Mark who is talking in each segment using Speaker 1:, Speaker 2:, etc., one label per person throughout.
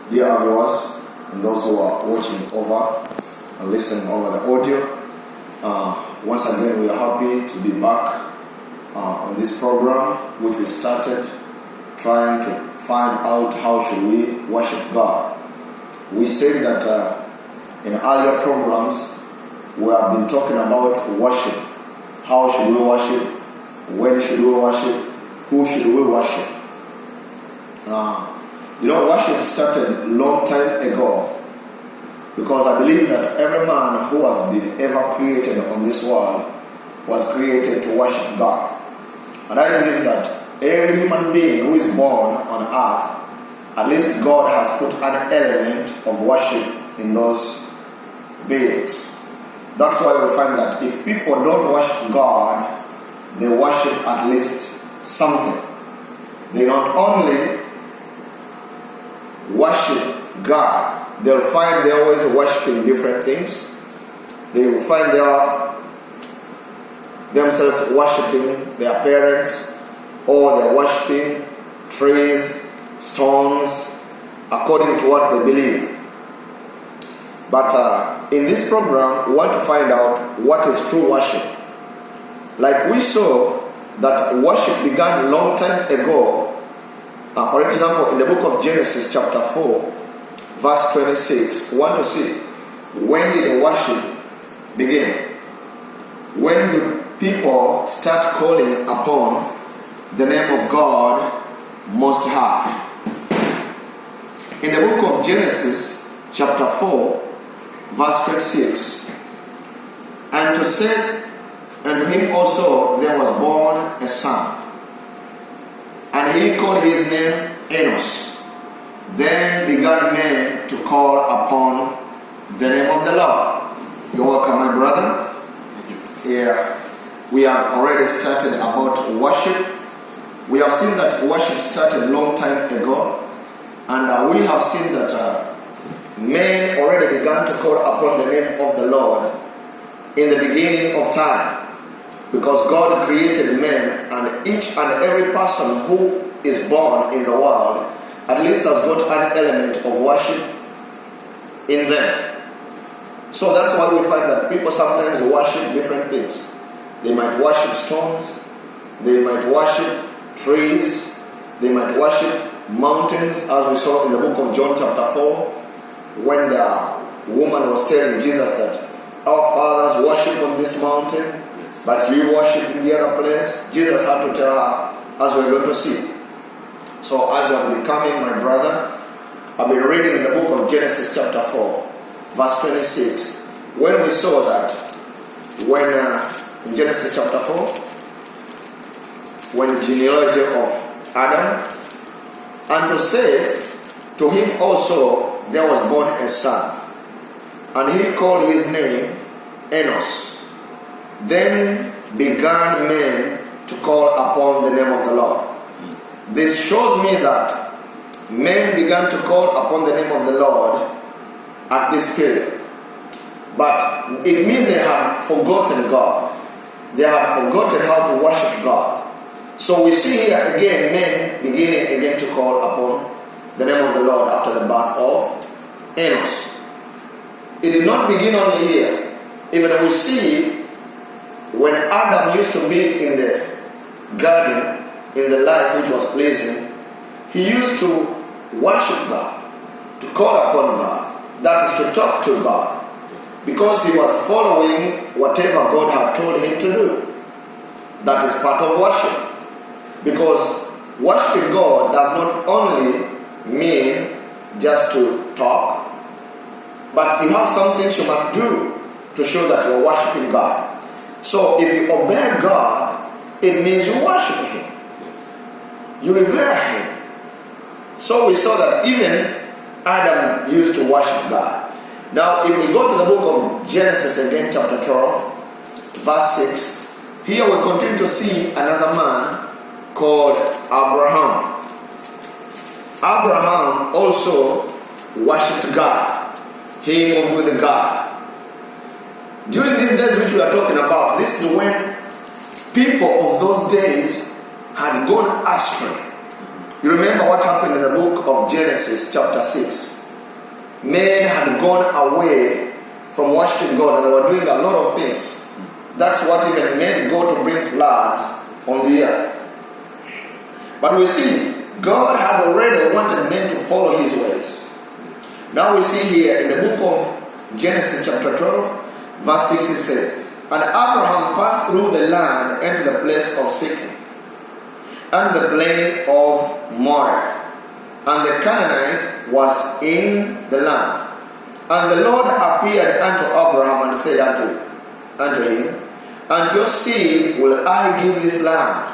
Speaker 1: Dear viewers and those who are watching over and listening over the audio, once again we are happy to be back on this program which we started trying to find out how should we worship God. We said that in earlier programs we have been talking about worship. How should we worship? When should we worship? Who should we worship? Worship started long time ago, because I believe that every man who has been ever created on this world was created to worship God. And I believe that every human being who is born on earth, at least God has put an element of worship in those beings. That's why we find that if people don't worship God, they worship at least something. They not only worship God, they'll find they're always worshiping different things. They will find themselves worshiping their parents, or they're worshiping trees, stones, according to what they believe. But in this program, we want to find out what is true worship. Like we saw that worship began a long time ago. For example, in the book of Genesis chapter 4, verse 26, we want to see, when did the worship begin? When do people start calling upon the name of God Most High? In the book of Genesis chapter 4, verse 26, and to Seth, and to him also there was born a son, and he called his name Enos. Then began men to call upon the name of the Lord. You're welcome, my brother. Yeah, we have already started about worship. We have seen that worship started a long time ago, and we have seen that men already began to call upon the name of the Lord in the beginning of time. Because God created men, and each and every person who is born in the world at least has got an element of worship in them. So that's why we find that people sometimes worship different things. They might worship stones, they might worship trees, they might worship mountains, as we saw in the book of John chapter 4, when the woman was telling Jesus that our fathers worship on this mountain, but you worship in the other place. Jesus had to tell her, as we're going to see. So as you have been coming, my brother, I've been reading the book of Genesis chapter 4, verse 26. When we saw that, in Genesis chapter 4, when the genealogy of Adam, and to Seth, to him also there was born a son, and he called his name Enos. Then began men to call upon the name of the Lord. This shows me that men began to call upon the name of the Lord at this period. But it means they had forgotten God. They had forgotten how to worship God. So we see here again men beginning again to call upon the name of the Lord after the birth of Enos. It did not begin only here. Even we see when Adam used to be in the garden, in the life which was pleasing, he used to worship God, to call upon God. That is to talk to God, because he was following whatever God had told him to do. That is part of worship. Because worshiping God does not only mean just to talk, but you have some things you must do to show that you are worshiping God. So if you obey God, it means you worship Him. You revere Him. So we saw that even Adam used to worship God. Now if we go to the book of Genesis again, chapter 12, verse 6, here we continue to see another man called Abraham. Abraham also worshipped God. He moved with God. During these days which we are talking about, this is when people of those days had gone astray. You remember what happened in the book of Genesis chapter 6. men had gone away from worshiping God and they were doing a lot of things. That's what even made God to bring floods on the earth. But we see God had already wanted men to follow his ways. Now we see here in the book of Genesis chapter 12, verse 6, it says, "And Abraham passed through the land into the place of Shechem, unto the plain of Moreh, and the Canaanite was in the land. And the Lord appeared unto Abraham and said unto him, Unto your seed will I give this land.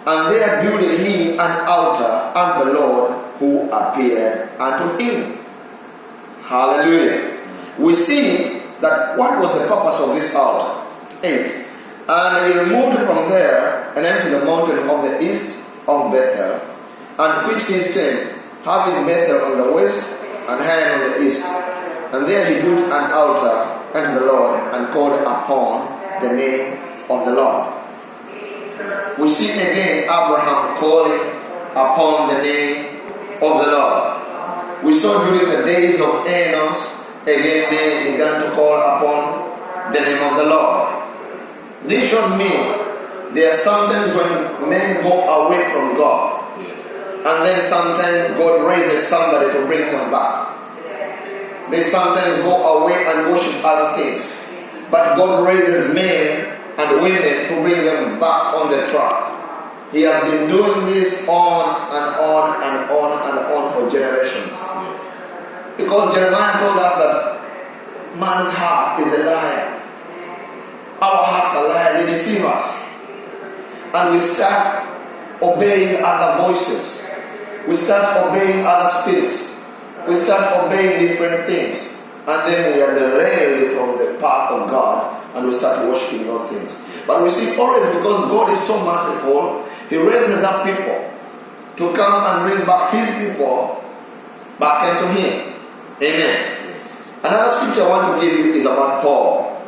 Speaker 1: And there builded he an altar unto the Lord who appeared unto him." Hallelujah. We see that what was the purpose of this altar? 8. "And he removed from there and entered the mountain of the east of Bethel, and pitched his tent, having Bethel on the west and Han on the east. And there he built an altar unto the Lord, and called upon the name of the Lord." We see again Abraham calling upon the name of the Lord. We saw during the days of Enos, again men began to call upon the name of the Lord. This shows me there are sometimes when men go away from God, and then sometimes God raises somebody to bring them back. They sometimes go away and worship other things, but God raises men and women to bring them back on the track. He has been doing this on and on and on and on for generations. Because Jeremiah told us that man's heart is a liar. Our hearts are liars, they deceive us. And we start obeying other voices. We start obeying other spirits. We start obeying different things. And then we are derailed from the path of God, and we start worshiping those things. But we see always, because God is so merciful, he raises up people to come and bring back his people back into him. Amen. Another scripture I want to give you is about Paul.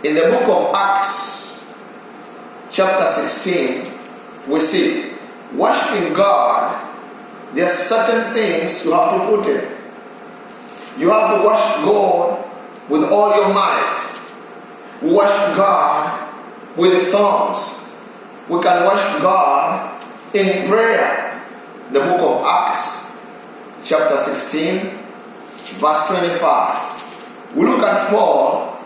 Speaker 1: In the book of Acts, chapter 16, we see, worshiping God, there are certain things you have to put in. You have to worship God with all your might. We worship God with the songs. We can worship God in prayer. The book of Acts, chapter 16, verse 25. We look at Paul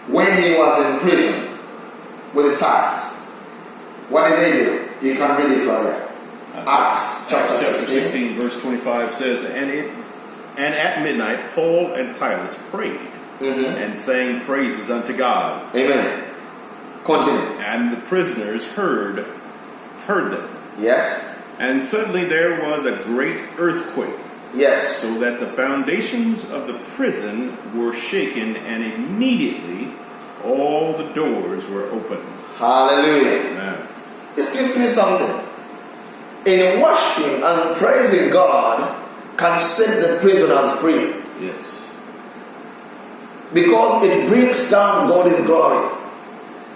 Speaker 1: when he was in prison with the Silas. What did they do? You can read it right there. Acts chapter 16,
Speaker 2: verse 25 says, And at midnight Paul and Silas prayed, and sang praises unto God.
Speaker 1: Amen. Continue.
Speaker 2: And the prisoners heard them.
Speaker 1: Yes.
Speaker 2: And suddenly there was a great earthquake.
Speaker 1: Yes.
Speaker 2: So that the foundations of the prison were shaken, and immediately all the doors were opened.
Speaker 1: Hallelujah.
Speaker 2: Amen.
Speaker 1: This gives me something. In worshiping and praising God can set the prisoners free.
Speaker 2: Yes.
Speaker 1: Because it brings down God's glory.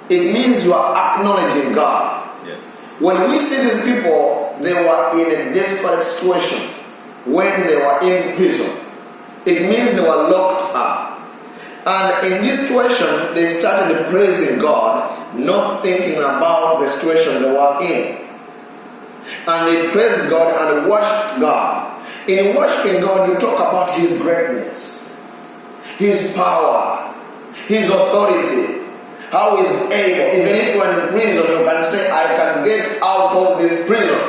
Speaker 1: It means you are acknowledging God.
Speaker 2: Yes.
Speaker 1: When we see these people, they were in a desperate situation when they were in prison. It means they were locked up. And in this situation, they started praising God, not thinking about the situation they were in. And they praised God and worshipped God. In worshiping God, you talk about his greatness, his power, his authority, how he's able. Even if you are in prison, you can say, I can get out of this prison.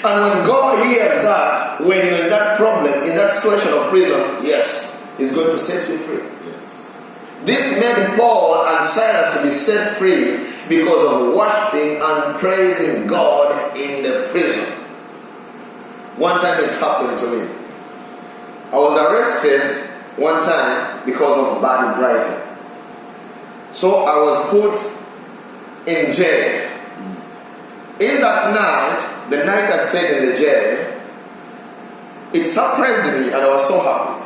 Speaker 1: And when God hears that, when you're in that problem, in that situation of prison, yes, he's going to set you free.
Speaker 2: Yes.
Speaker 1: This made Paul and Silas to be set free because of worshiping and praising God in the prison. One time it happened to me. I was arrested one time because of bad driving. So I was put in jail. In that night, the night I stayed in the jail, it surprised me and I was so happy.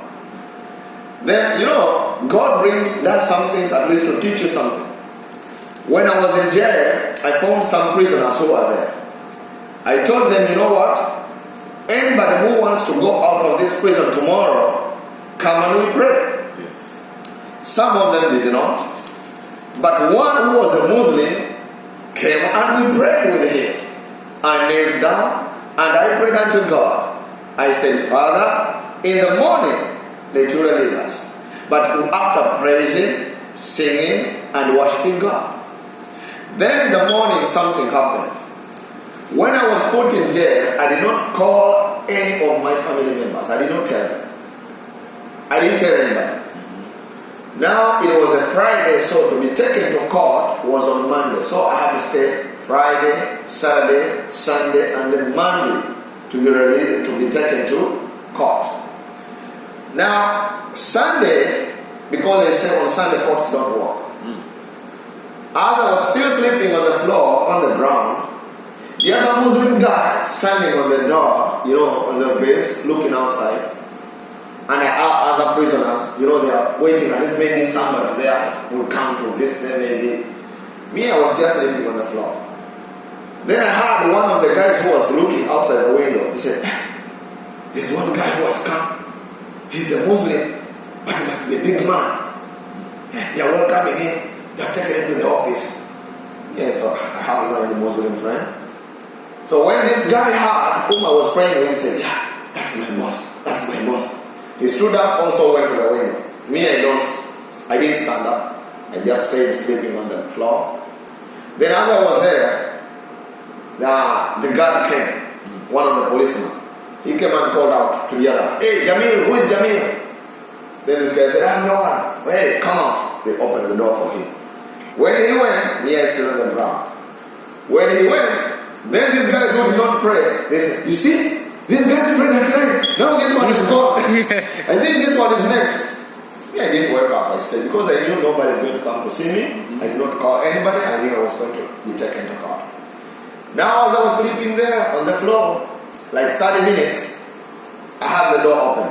Speaker 1: Then, God does some things at least to teach you something. When I was in jail, I found some prisoners who were there. I told them, you know what? anybody who wants to go out of this prison tomorrow, come and we pray.
Speaker 2: Yes.
Speaker 1: Some of them did not. But one who was a Muslim came and we prayed with him. I knelt down and I prayed unto God. I said, Father, in the morning let you release us. But after praising, singing, and worshiping God. Then in the morning something happened. When I was put in jail, I did not call any of my family members. I did not tell them. I didn't tell anybody. Now it was a Friday, so to be taken to court was on Monday. So I had to stay Friday, Saturday, Sunday, and then Monday to be ready to be taken to court. Now Sunday, because they say on Sunday courts don't work. As I was still sleeping on the floor, on the ground, the other Muslim guy standing on the door, on the base, looking outside, and other prisoners, they are waiting, at least maybe somebody there will come to visit them, maybe. Me, I was just sleeping on the floor. Then I heard one of the guys who was looking outside the window. He said, there's one guy who has come. He's a Muslim, but he must be a big man. They are welcoming him. They have taken him to the office. Yeah, so I have no Muslim friend. So when this guy heard whom I was praying with, he said, yeah, that's my boss. That's my boss. He stood up, also went to the window. Me, I didn't stand up. I just stayed sleeping on the floor. Then as I was there, the guard came, one of the policemen. He came and called out to the other, hey, Jamil, who is Jamil? Then this guy said, I'm the one. Hey, come out. They opened the door for him. When he went, me, I stood on the ground. When he went, then these guys who did not pray, they said, you see, these guys prayed at night. Now this one is gone. I think this one is next. Yeah, I didn't wake up. I stayed because I knew nobody's going to come to see me. I did not call anybody. I knew I was going to be taken to court. Now as I was sleeping there on the floor, like 30 minutes, I had the door open.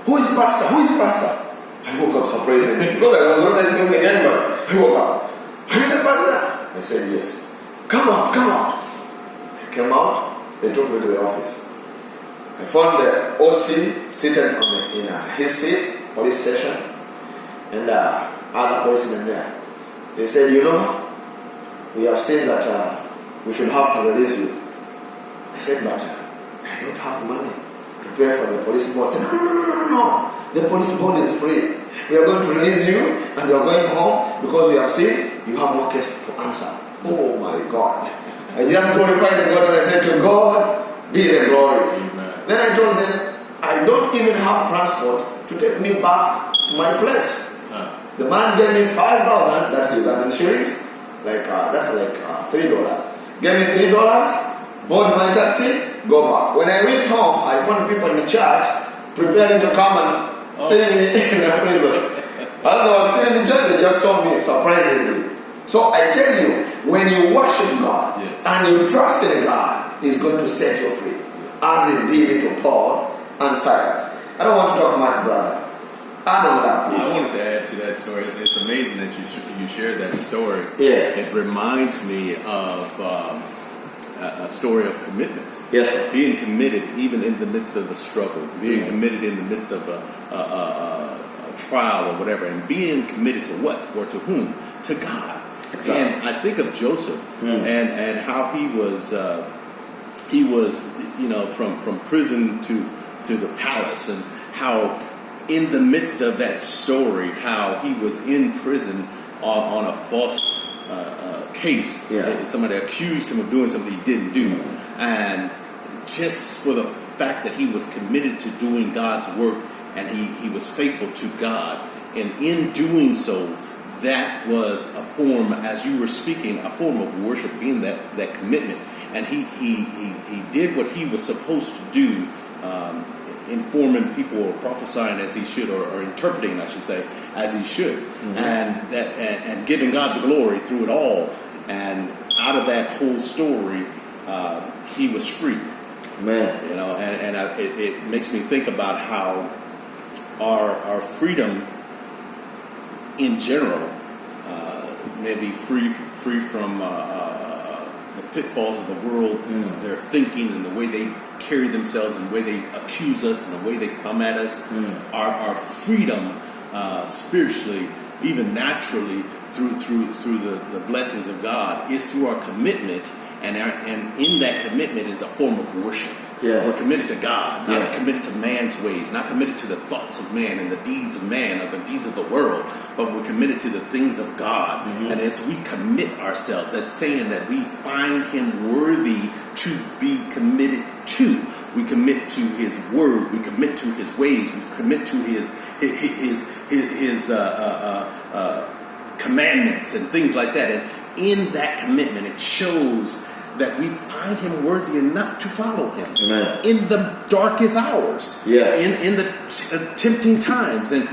Speaker 1: Who is pastor? Who is pastor? I woke up surprisingly because I was not expecting anybody. I woke up. Are you the pastor? I said yes. Come out, come out. I came out. They took me to the office. I found the OC seated in his seat, police station, and other policemen there. They said, we have seen that we should have to release you. I said, but I don't have money to pay for the police bond. I said, no. The police bond is free. We are going to release you and you are going home because we have seen you have no case to answer. Oh my God. I just glorified the God and I said to God, be the glory. Amen. Then I told them, I don't even have transport to take me back to my place. The man gave me 5,000, that's Ugandan shillings, that's like $3. Gave me $3, bought my taxi, go back. When I reached home, I found people in the church preparing to come and see me in the prison. As I was still in the church, they just saw me surprisingly. So I tell you, when you worship God and you trust in God, He's going to set you free, as He did to Paul and Silas. I don't want to talk much, brother. Add on that, please.
Speaker 2: I wanted to add to that story. It's amazing that you shared that story.
Speaker 1: Yeah.
Speaker 2: It reminds me of a story of commitment.
Speaker 1: Yes, sir.
Speaker 2: Being committed even in the midst of the struggle. Being committed in the midst of a trial or whatever. And being committed to what? Or to whom? To God. Exactly. And I think of Joseph and how he was from prison to the palace, and how in the midst of that story, how he was in prison on a false case. Yeah. Somebody accused him of doing something he didn't do, and just for the fact that he was committed to doing God's work and he was faithful to God, and in doing so, that was a form, as you were speaking, a form of worship, being that commitment. And he did what he was supposed to do, informing people or prophesying as he should, or interpreting, I should say, as he should, and giving God the glory through it all. And out of that whole story, he was free.
Speaker 1: Man,
Speaker 2: it makes me think about how our freedom in general, maybe free from the pitfalls of the world, their thinking and the way they carry themselves and the way they accuse us and the way they come at us. Our freedom spiritually, even naturally, through the blessings of God, is through our commitment, and in that commitment is a form of worship.
Speaker 1: Yeah.
Speaker 2: We're committed to God, not
Speaker 1: Yeah.
Speaker 2: committed to man's ways, not committed to the thoughts of man and the deeds of man or the deeds of the world, but we're committed to the things of God. And as we commit ourselves, that's saying that we find Him worthy to be committed to. We commit to His word. We commit to His ways. We commit to His commandments and things like that. And in that commitment, it shows that we find Him worthy enough to follow Him.
Speaker 1: Amen.
Speaker 2: In the darkest hours.
Speaker 1: Yeah.
Speaker 2: In the tempting times. And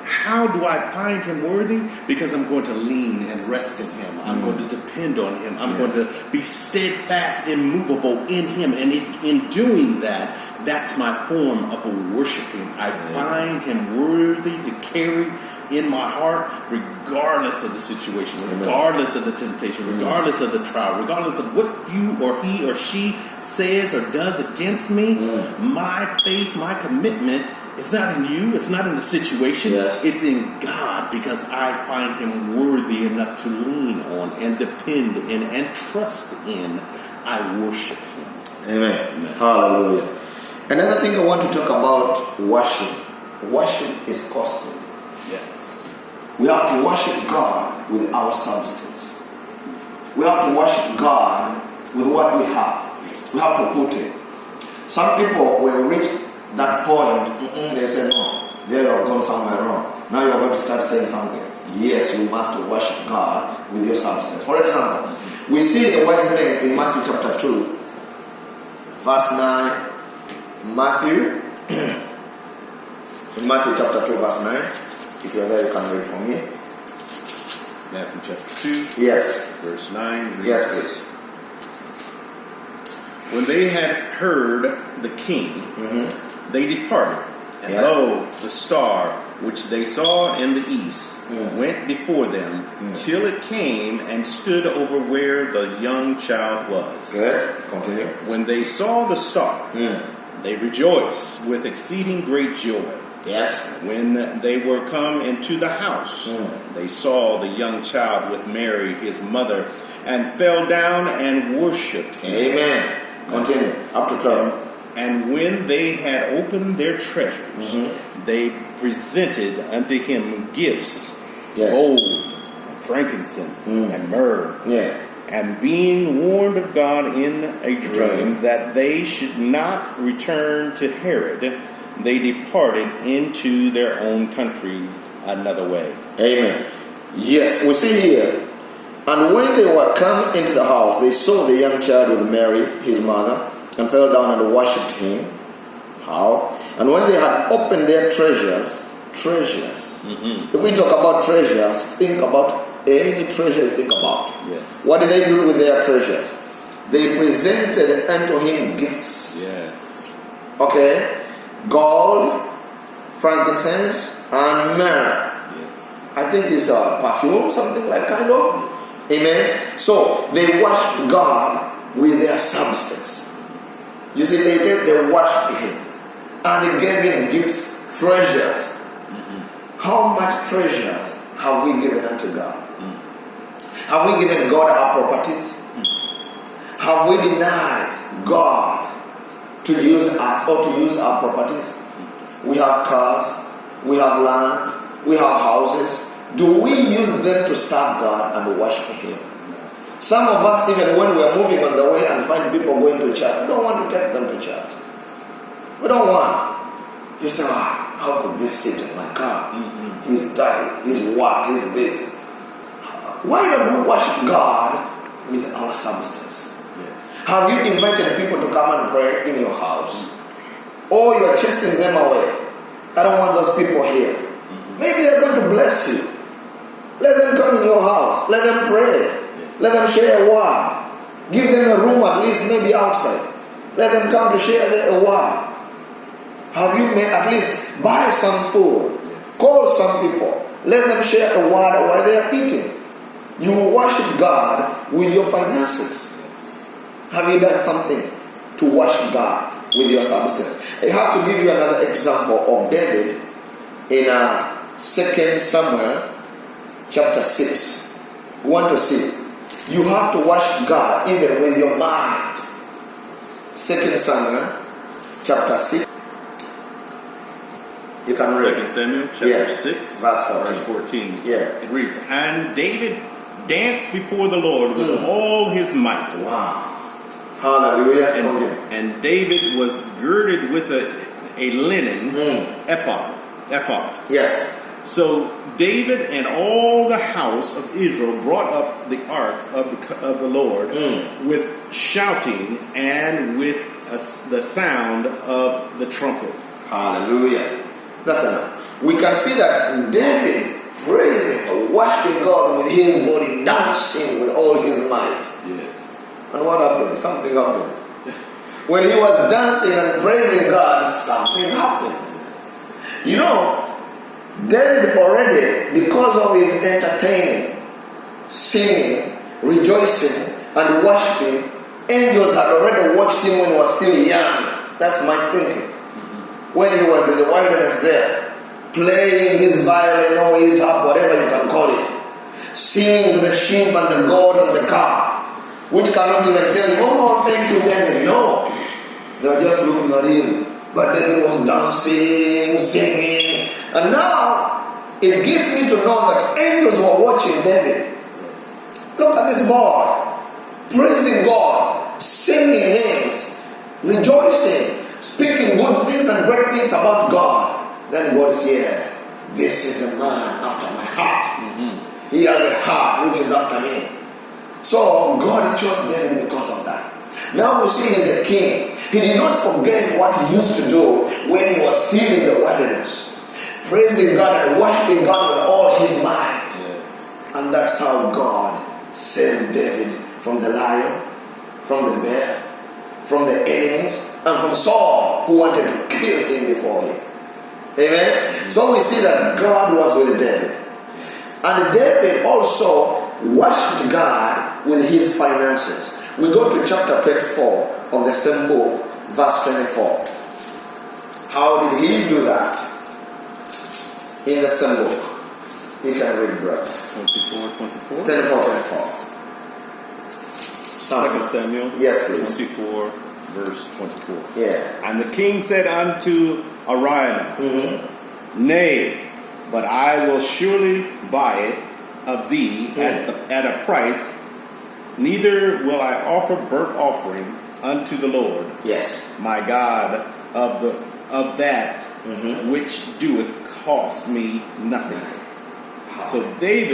Speaker 2: how do I find Him worthy? Because I'm going to lean and rest in Him. I'm going to depend on Him. I'm going to be steadfast, immovable in Him. And in doing that, that's my form of worshiping. I find Him worthy to carry in my heart, regardless of the situation, regardless of the temptation, regardless of the trial, regardless of what you or he or she says or does against me. My faith, my commitment, it's not in you, it's not in the situation, it's in God, because I find Him worthy enough to lean on and depend in and trust in. I worship Him.
Speaker 1: Amen. Hallelujah. Another thing I want to talk about worship. Worship is costly.
Speaker 2: Yes.
Speaker 1: We have to worship God with our substance. We have to worship God with what we have. We have to put in. Some people, when we reach that point, they say, no, they have gone somewhere wrong. Now you're going to start saying something. Yes, you must worship God with your substance. For example, we see the wise men in Matthew chapter 2, verse 9. Matthew chapter 2, verse 9. If you're there, you can read for me.
Speaker 2: Matthew chapter 2.
Speaker 1: Yes.
Speaker 2: Verse 9.
Speaker 1: Yes, please.
Speaker 2: When they had heard the king, they departed. And lo, the star which they saw in the east went before them till it came and stood over where the young child was.
Speaker 1: Good. Continue.
Speaker 2: When they saw the star, they rejoiced with exceeding great joy.
Speaker 1: Yes.
Speaker 2: When they were come into the house, they saw the young child with Mary, his mother, and fell down and worshipped him.
Speaker 1: Amen. Continue. Up to 12.
Speaker 2: And when they had opened their treasures, they presented unto him gifts, gold, and frankincense, and myrrh.
Speaker 1: Yeah.
Speaker 2: And being warned of God in a dream that they should not return to Herod, they departed into their own country another way.
Speaker 1: Amen. Yes, we see here. And when they were come into the house, they saw the young child with Mary, his mother, and fell down and worshipped him. How? And when they had opened their treasures. If we talk about treasures, think about any treasure you think about.
Speaker 2: Yes.
Speaker 1: What did they do with their treasures? They presented unto him gifts.
Speaker 2: Yes.
Speaker 1: Okay? Gold, frankincense, and myrrh.
Speaker 2: Yes.
Speaker 1: I think it's a perfume, something like kind of.
Speaker 2: Yes.
Speaker 1: Amen. So they worshipped God with their substance. You see, they worshipped Him, and He gave him gifts, treasures. How much treasures have we given unto God? Have we given God our properties? Have we denied God to use us or to use our properties? We have cars, we have land, we have houses. Do we use them to serve God and worship Him? Some of us, even when we are moving on the way and find people going to church, we don't want to take them to church. We don't want. You say, how could this sit in my car? He's dirty, he's what, he's this. Why don't we worship God with our substance? Yes. Have you invited people to come and pray in your house? Or you're chasing them away? I don't want those people here. Maybe they're going to bless you. Let them come in your house. Let them pray. Yes. Let them share a word. Give them a room at least, maybe outside. Let them come to share a word. Have you made at least buy some food? Yes. Call some people. Let them share a word while they are eating. You worship God with your finances. Have you done something to worship God? with your substance. I have to give you another example of David in 2 Samuel chapter 6. We want to see. You have to worship God even with your mind. 2 Samuel chapter 6. You can read.
Speaker 2: 2 Samuel chapter 6,
Speaker 1: verse
Speaker 2: 14.
Speaker 1: Yeah.
Speaker 2: It reads, "And David danced before the Lord with all his might.
Speaker 1: Wow. Hallelujah.
Speaker 2: And David was girded with a linen ephod.
Speaker 1: Yes.
Speaker 2: So David and all the house of Israel brought up the ark of the Lord with shouting and with the sound of the trumpet."
Speaker 1: Hallelujah. That's enough. We can see that David praising, worshiping God with his body, dancing with all his might.
Speaker 2: Yes.
Speaker 1: And what happened? Something happened. When he was dancing and praising God, something happened. You know, David already, because of his entertaining, singing, rejoicing, and worshiping, angels had already watched him when he was still young. That's my thinking. When he was in the wilderness there, playing his violin or his harp, whatever you can call it, singing to the sheep and the goat and the cow, which cannot even tell him, "Oh, thank you, David." No. They were just looking at him. But David was dancing, singing. And now, it gives me to know that angels were watching David. Look at this boy, praising God, singing hymns, rejoicing, speaking good things and great things about God. Then God said, "This is a man after my heart. He has a heart which is after me." So God chose David because of that. Now we see he's a king. He did not forget what he used to do when he was still in the wilderness, praising God and worshiping God with all his might. And that's how God saved David from the lion, from the bear, from the enemies, and from Saul, who wanted to kill him before him. Amen? So we see that God was with David. And David also worshipped God with his finances. We go to chapter 24 of the same book, verse 24. How did he do that? In the same book. You can read, brother.
Speaker 2: 24.
Speaker 1: 24.
Speaker 2: 2 Samuel.
Speaker 1: Yes, please.
Speaker 2: 24, verse 24.
Speaker 1: Yeah.
Speaker 2: "And the king said unto Araunah, Nay, but I will surely buy it of thee at a price, neither will I offer burnt offering unto the Lord,
Speaker 1: Yes.
Speaker 2: my God, of that which doeth cost me nothing." So David